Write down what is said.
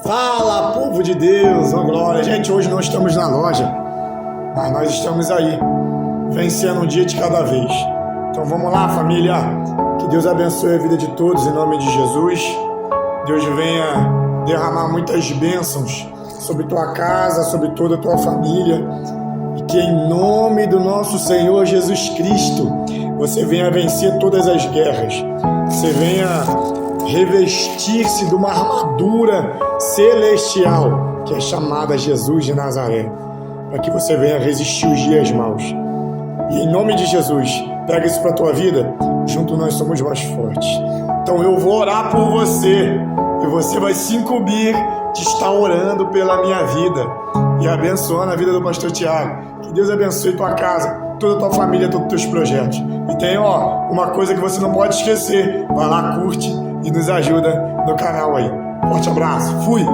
Fala, povo de Deus, oh glória. Gente, hoje não estamos na loja, mas nós estamos aí, vencendo um dia de cada vez. Então vamos lá, família. Que Deus abençoe a vida de todos em nome de Jesus. Deus venha derramar muitas bênçãos sobre tua casa, sobre toda a tua família. E que em nome do nosso Senhor Jesus Cristo, você venha vencer todas as guerras. Você venha revestir-se de uma armadura celestial, que é chamada Jesus de Nazaré, para que você venha resistir os dias maus. E em nome de Jesus, pega isso para a tua vida, junto nós somos mais fortes. Então eu vou orar por você, e você vai se incumbir de estar orando pela minha vida, e abençoando a vida do pastor Tiago. Que Deus abençoe tua casa, toda a tua família, todos os teus projetos. E tem uma coisa que você não pode esquecer, vai lá, curte e nos ajuda no canal aí. Forte abraço, fui!